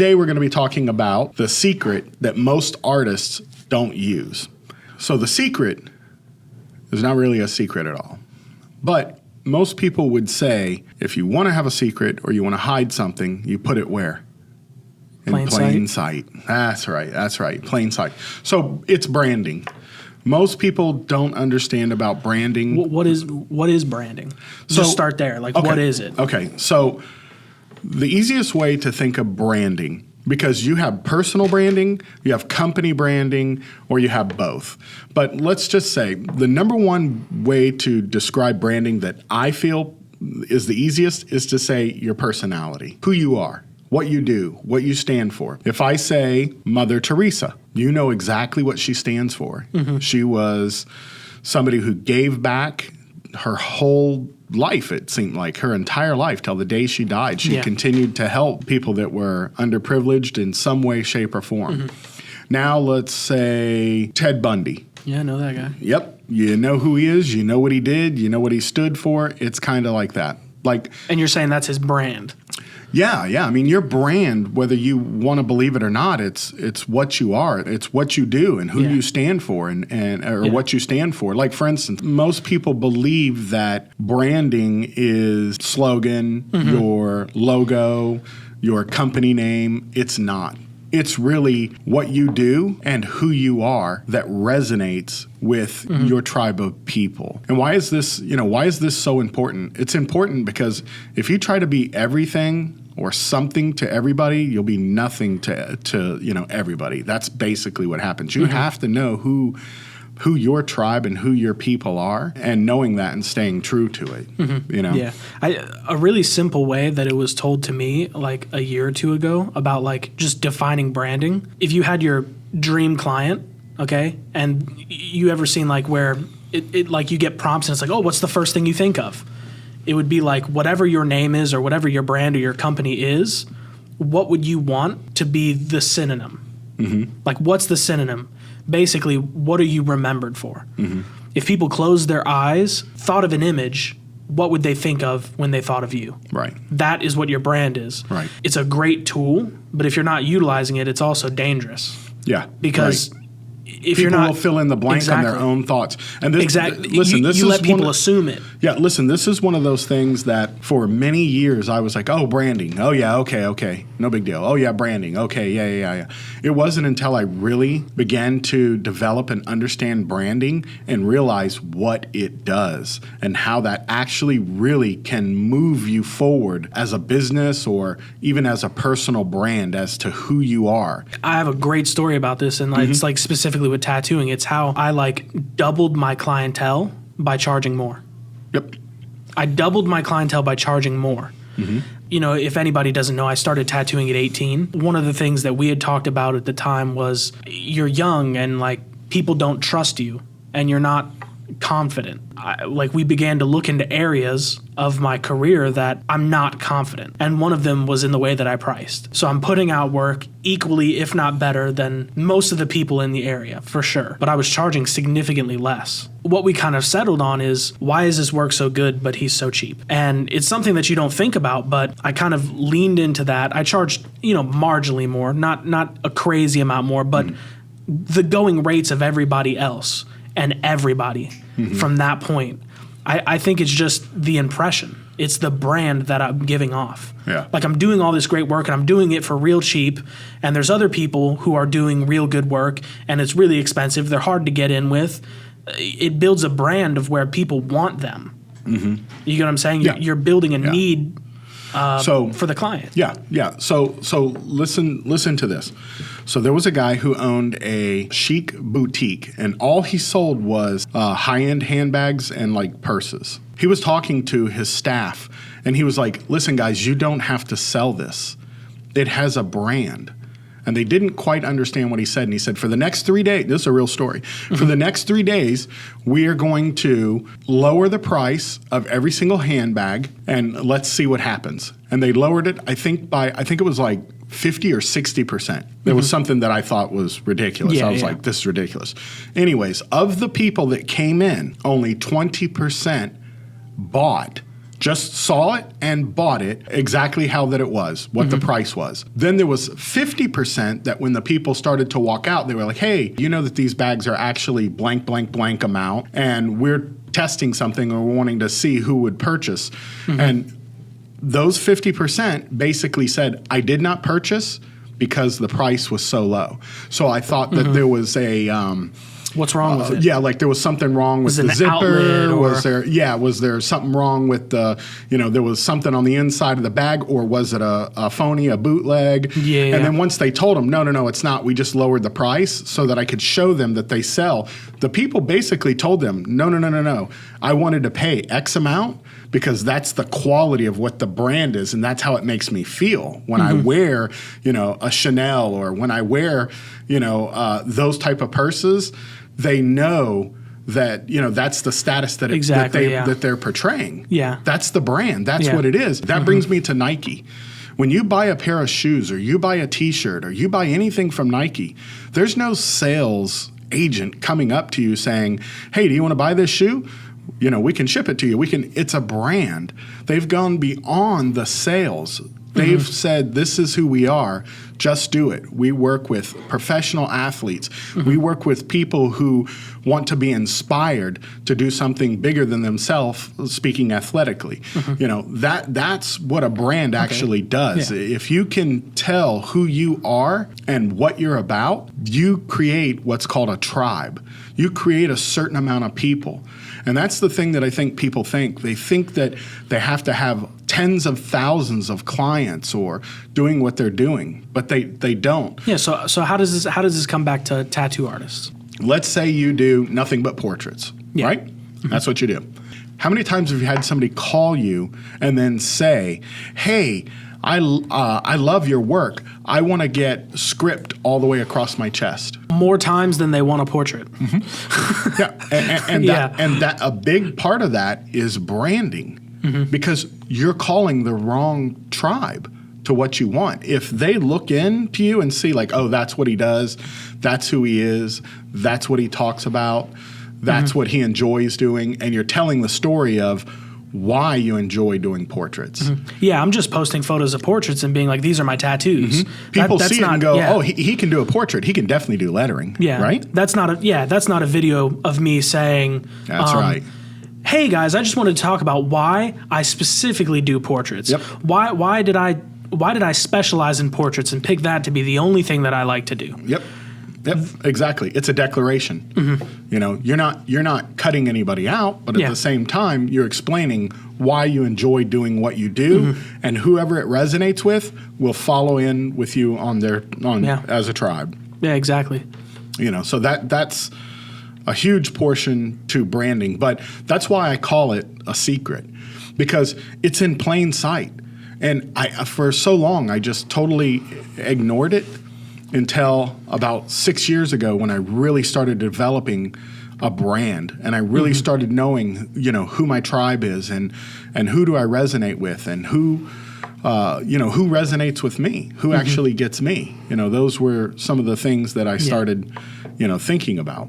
today we're going to be talking about the secret that most artists don't use. So the secret is not really a secret at all. But most people would say if you want to have a secret or you want to hide something, you put it where? In plain sight. That's right. Plain sight. So it's branding. Most people don't understand about branding. What is branding? Just start there. What is it? Okay. So the easiest way to think of branding, because you have personal branding, you have company branding, or you have both. But let's just say the number one way to describe branding that I feel is the easiest is to say your personality, who you are, what you do, what you stand for. If I say Mother Teresa, you know exactly what she stands for. Mm-hmm. She was somebody who gave back her whole life, it seemed like, her entire life till the day she died. She continued to help people that were underprivileged in some way, shape, or form. Mm-hmm. Now let's say Ted Bundy. Yeah, I know that guy. Yep. You know who he is. You know what he did. You know what he stood for. It's kind of like that. And you're saying that's his brand? Yeah. I mean, your brand, whether you want to believe it or not, it's what you are. It's what you do and who you stand for and what you stand for. Like, for instance, most people believe that branding is slogan, your logo, your company name. It's not. It's really what you do and who you are that resonates with your tribe of people. And why is this so important? It's important because if you try to be everything or something to everybody, you'll be nothing to everybody. That's basically what happens. You have to know who your tribe and who your people are, and knowing that and staying true to it. Yeah. A really simple way that it was told to me like a year or two ago about like just defining branding. If you had your dream client, okay, and you ever seen like where it like you get prompts and it's like, oh, what's the first thing you think of? It would be like whatever your name is or whatever your brand or your company is, what would you want to be the synonym? Like, what's the synonym? Basically, what are you remembered for? If people closed their eyes, thought of an image, what would they think of when they thought of you? Right. That is what your brand is. Right. It's a great tool, but if you're not utilizing it, it's also dangerous. Yeah. Because if people you're not, will fill in the blank on their own thoughts. And this, listen, this you is let people assume it. Yeah, listen, this is one of those things that for many years I was like, oh, branding. Oh, yeah, okay. No big deal. Oh, yeah, branding. Okay, yeah. It wasn't until I really began to develop and understand branding and realize what it does and how that actually really can move you forward as a business or even as a personal brand as to who you are. I have a great story about this, and it's like specifically with tattooing. It's how I like doubled my clientele by charging more. Yep. I doubled my clientele by charging more. You know, if anybody doesn't know, I started tattooing at 18. One of the things that we had talked about at the time was you're young and like people don't trust you and you're not confident. We began to look into areas of my career that I'm not confident. And one of them was in the way that I priced. So I'm putting out work equally, if not better, than most of the people in the area, for sure. But I was charging significantly less. What we kind of settled on is, why is this work so good, but he's so cheap? And it's something that you don't think about, but I kind of leaned into that. I charged, marginally more, not a crazy amount more, but the going rates of everybody else and everybody from that point. I think it's just the impression. It's the brand that I'm giving off. Yeah. Like, I'm doing all this great work and I'm doing it for real cheap, and there's other people who are doing real good work and it's really expensive. They're hard to get in with. It builds a brand of where people want them. You get what I'm saying? Yeah. You're building a need for the client. Yeah. So listen to this. So there was a guy who owned a chic boutique, and all he sold was high-end handbags and like purses. He was talking to his staff, and he was like, "Listen, guys, you don't have to sell this. It has a brand." And they didn't quite understand what he said. And he said, for the next 3 days, this is a real story. For the next 3 days, we are going to lower the price of every single handbag and let's see what happens. And they lowered it, I think it was like 50 or 60%. It was something that I thought was ridiculous. I was like, this is ridiculous. Anyways, of the people that came in, only 20% bought just saw it and bought it exactly how that it was, what the price was. Then there was 50% that when the people started to walk out, they were like, hey, you know that these bags are actually blank, blank, blank amount, and we're testing something or wanting to see who would purchase. And those 50% basically said, I did not purchase because the price was so low. So I thought that there was What's wrong with it? yeah, like there was something wrong with Was it the an zipper. outlet, or- Was there something wrong with the, there was something on the inside of the bag, or was it a phony, a bootleg? Yeah. And then once they told them, no, it's not, we just lowered the price so that I could show them that they sell. The people basically told them, no. I wanted to pay X amount because that's the quality of what the brand is, and that's how it makes me feel when I wear, a Chanel, or when I wear, those type of purses. They know that that's the status that that they're portraying. Yeah. That's the brand. That's what it is. That brings me to Nike. When you buy a pair of shoes, or you buy a T-shirt, or you buy anything from Nike, there's no sales agent coming up to you saying, hey, do you want to buy this shoe? We can ship it to you. It's a brand. They've gone beyond the sales. They've said, this is who we are. Just do it. We work with professional athletes. We work with people who want to be inspired to do something bigger than themselves, speaking athletically. That's what a brand actually does. Yeah. If you can tell who you are and what you're about, you create what's called a tribe. You create a certain amount of people. And that's the thing that I think people think. They think that they have to have tens of thousands of clients or doing what they're doing, but they don't. Yeah. So how does this come back to tattoo artists? Let's say you do nothing but portraits, Yeah. right? That's what you do. How many times have you had somebody call you and then say, hey, I love your work. I want to get script all the way across my chest. More times than they want a portrait. Yeah, and that a big part of that is branding, because you're calling the wrong tribe to what you want. If they look into you and see like, oh, that's what he does, that's who he is, that's what he talks about, that's what he enjoys doing, and you're telling the story of why you enjoy doing portraits. Yeah, I'm just posting photos of portraits and being like, these are my tattoos. People That's see it not, and go, yeah. oh, he can do a portrait. He can definitely do lettering. Yeah, right? That's not a video of me saying, That's right. hey guys, I just wanted to talk about why I specifically do portraits. Yep. Why did I specialize in portraits and pick that to be the only thing that I like to do? Yep, exactly. It's a declaration. You're not cutting anybody out, but at the same time, you're explaining why you enjoy doing what you do, and whoever it resonates with will follow in with you as a tribe. Yeah, exactly. So that's a huge portion to branding, but that's why I call it a secret, because it's in plain sight. And for so long, I just totally ignored it until about 6 years ago, when I really started developing a brand, and I really started knowing, who my tribe is, and who do I resonate with, and who resonates with me, who actually gets me. Those were some of the things that I started, thinking about.